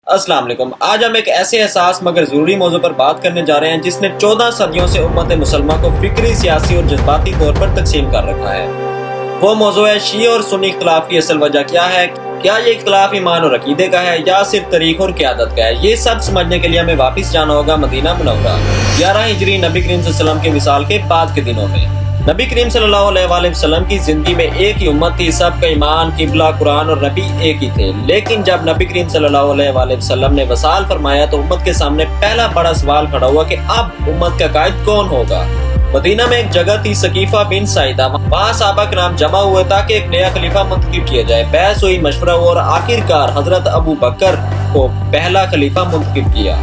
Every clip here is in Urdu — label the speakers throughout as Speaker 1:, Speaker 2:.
Speaker 1: السلام علیکم۔ آج ہم ایک ایسے حساس مگر ضروری موضوع پر بات کرنے جا رہے ہیں جس نے 14 صدیوں سے امت مسلمہ کو فکری، سیاسی اور جذباتی طور پر تقسیم کر رکھا ہے۔ وہ موضوع ہے شیعہ اور سنی اختلاف کی اصل وجہ کیا ہے؟ کیا یہ اختلاف ایمان اور عقیدے کا ہے یا صرف تاریخ اور قیادت کا ہے؟ یہ سب سمجھنے کے لیے ہمیں واپس جانا ہوگا مدینہ منورہ 11 ہجری نبی کریم صلی اللہ علیہ وسلم کے وصال کے بعد کے دنوں میں۔ نبی کریم صلی اللہ علیہ وآلہ وسلم کی زندگی میں ایک ہی امت تھی، سب کا ایمان، قبلہ، قرآن اور نبی ایک ہی تھے۔ لیکن جب نبی کریم صلی اللہ علیہ وآلہ وسلم نے وصال فرمایا تو امت کے سامنے پہلا بڑا سوال کھڑا ہوا کہ اب امت کا قائد کون ہوگا؟ مدینہ میں ایک جگہ تھی سقیفہ بن ساعدہ، وہاں صحابہ کرام جمع ہوئے تاکہ ایک نیا خلیفہ منتخب کیا جائے۔ بحث ہوئی، مشورہ ہوا اور آخرکار حضرت ابو بکر کو پہلا خلیفہ منتخب کیا۔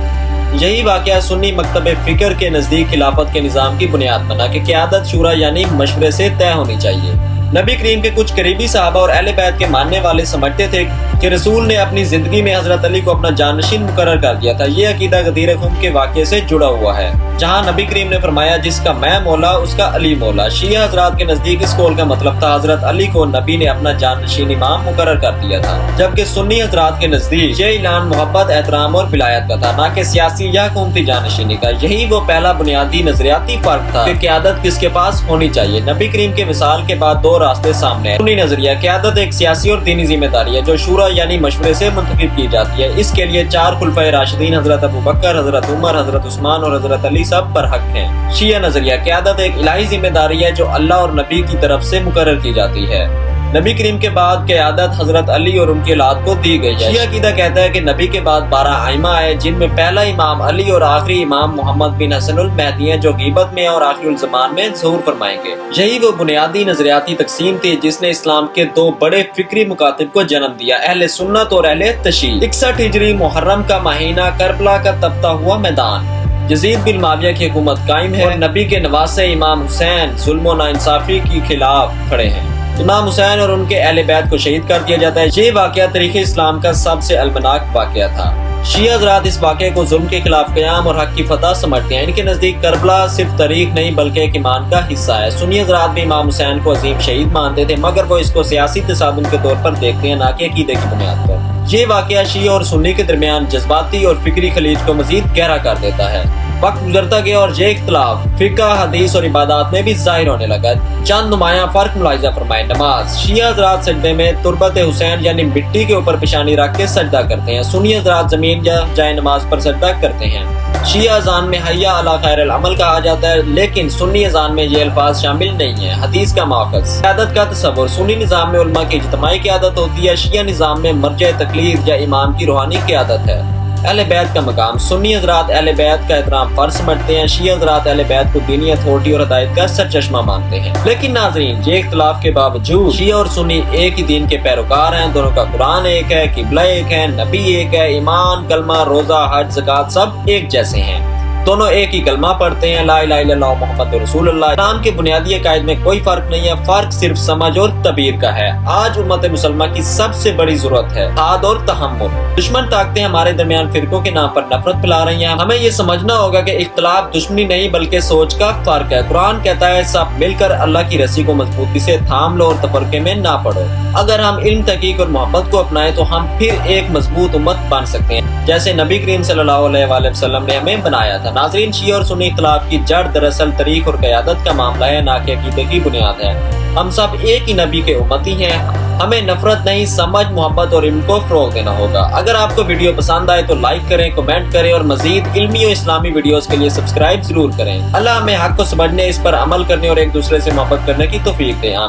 Speaker 1: یہی واقعہ سنی مکتب فکر کے نزدیک خلافت کے نظام کی بنیاد بنا کہ قیادت شورا یعنی مشورے سے طے ہونی چاہیے۔ نبی کریم کے کچھ قریبی صحابہ اور اہل بیت کے ماننے والے سمجھتے تھے کہ رسول نے اپنی زندگی میں حضرت علی کو اپنا جانشین مقرر کر دیا تھا۔ یہ عقیدہ غدیر خم کے واقعے سے جڑا ہوا ہے، جہاں نبی کریم نے فرمایا جس کا میں مولا اس کا علی مولا۔ شیعہ حضرات کے نزدیک اس قول کا مطلب تھا حضرت علی کو نبی نے اپنا جانشین امام مقرر کر دیا تھا، جبکہ سنی حضرات کے نزدیک یہ اعلان محبت، احترام اور ولایت کا تھا، نہ کہ سیاسی یا حکومتی جانشینی کا۔ یہی وہ پہلا بنیادی نظریاتی فرق تھا کہ قیادت کس کے پاس ہونی چاہیے۔ نبی کریم کے وصال کے بعد دو راستے سامنے ہیں۔ سنی نظریہ: قیادت ایک سیاسی اور دینی ذمہ داری ہے جو شورا یعنی مشورے سے منتخب کی جاتی ہے۔ اس کے لیے 4 خلفائے راشدین حضرت ابو بکر، حضرت عمر، حضرت عثمان اور حضرت علی سب پر حق ہیں۔ شیعہ نظریہ: قیادت ایک الہی ذمہ داری ہے جو اللہ اور نبی کی طرف سے مقرر کی جاتی ہے۔ نبی کریم کے بعد قیادت حضرت علی اور ان کی اولاد کو دی گئی ہے۔ شیعہ عقیدہ کہتا ہے کہ نبی کے بعد 12 ائمہ آئے جن میں پہلا امام علی اور آخری امام محمد بن حسن المہدی ہیں جو غیبت میں اور آخر الزمان میں ظہور فرمائیں گے۔ یہی وہ بنیادی نظریاتی تقسیم تھی جس نے اسلام کے 2 بڑے فکری مکاتب کو جنم دیا، اہل سنت اور اہل تشیع۔ 61 ہجری محرم کا مہینہ، کربلا کا تپتا ہوا میدان، یزید بن معاویہ کی حکومت قائم ہے اور نبی کے نواسے امام حسین ظلم و ناانصافی کے خلاف کھڑے ہیں۔ امام حسین اور ان کے اہل بیت کو شہید کر دیا جاتا ہے۔ یہ واقعہ تاریخ اسلام کا سب سے المناک واقعہ تھا۔ شیعہ حضرات اس واقعے کو ظلم کے خلاف قیام اور حق کی فتح سمجھتے ہیں۔ ان کے نزدیک کربلا صرف تاریخ نہیں بلکہ ایک ایمان کا حصہ ہے۔ سنی حضرات بھی امام حسین کو عظیم شہید مانتے تھے، مگر وہ اس کو سیاسی تصادم کے طور پر دیکھتے ہیں، نہ کہ عقیدے کی بنیاد پر۔ یہ واقعہ شیعہ اور سنی کے درمیان جذباتی اور فکری خلیج کو مزید گہرا کر دیتا ہے۔ وقت گزرتا گیا اور یہ اختلاف فقہ، حدیث اور عبادات میں بھی ظاہر ہونے لگا۔ چند نمایاں فرق ملاحظہ فرمائے۔ نماز: شیعہ حضرات سجدے میں تربت حسین یعنی مٹی کے اوپر پیشانی رکھ کے سجدہ کرتے ہیں، سنی حضرات زمین یا جائے نماز پر سجدہ کرتے ہیں۔ شیعہ اذان میں حی علی خیر العمل کہا جاتا ہے، لیکن سنی اذان میں یہ الفاظ شامل نہیں ہیں۔ حدیث کا ماخذ: قیادت کا تصور: سنی نظام میں علماء کی اجتماعی قیادت ہوتی ہے، شیعہ نظام میں مرجع تقلید یا امام کی روحانی قیادت ہے۔ اہل بیت کا مقام: سنی حضرات اہل بیت کا احترام فرض سمجھتے ہیں، شیعہ حضرات اہل بیت کو دینی اتھارٹی اور ہدایت کا سرچشمہ مانتے ہیں۔ لیکن ناظرین، یہ اختلاف کے باوجود شیعہ اور سنی ایک ہی دین کے پیروکار ہیں۔ دونوں کا قرآن ایک ہے، قبلہ ایک ہے، نبی ایک ہے، ایمان، کلمہ، روزہ، حج، زکوٰۃ سب ایک جیسے ہیں۔ دونوں ایک ہی کلمہ پڑھتے ہیں، لا الہ الا اللہ محمد رسول اللہ۔ اسلام کے بنیادی عقائد میں کوئی فرق نہیں ہے، فرق صرف سمجھ اور تعبیر کا ہے۔ آج امت مسلمہ کی سب سے بڑی ضرورت ہے اتحاد اور تحمل۔ دشمن طاقتیں ہمارے درمیان فرقوں کے نام پر نفرت پھیلا رہی ہیں۔ ہمیں یہ سمجھنا ہوگا کہ اختلاف دشمنی نہیں بلکہ سوچ کا فرق ہے۔ قرآن کہتا ہے سب مل کر اللہ کی رسی کو مضبوطی سے تھام لو اور تفرقے میں نہ پڑو۔ اگر ہم علم، تحقیق اور محبت کو اپنائیں تو ہم پھر ایک مضبوط امت بن سکتے ہیں، جیسے نبی کریم صلی اللہ علیہ وآلہ وسلم نے ہمیں بنایا تھا۔ ناظرین، شیعہ اور سنی اختلاف کی جڑ دراصل تاریخ اور قیادت کا معاملہ ہے، نہ کہ عقیدے کی بنیاد ہے۔ ہم سب ایک ہی نبی کے امتی ہیں، ہمیں نفرت نہیں، سمجھ، محبت اور علم کو فروغ دینا ہوگا۔ اگر آپ کو ویڈیو پسند آئے تو لائک کریں، کمنٹ کریں اور مزید علمی اور اسلامی ویڈیوز کے لیے سبسکرائب ضرور کریں۔ اللہ ہمیں حق کو سمجھنے، اس پر عمل کرنے اور ایک دوسرے سے محبت کرنے کی توفیق دے۔ آمین۔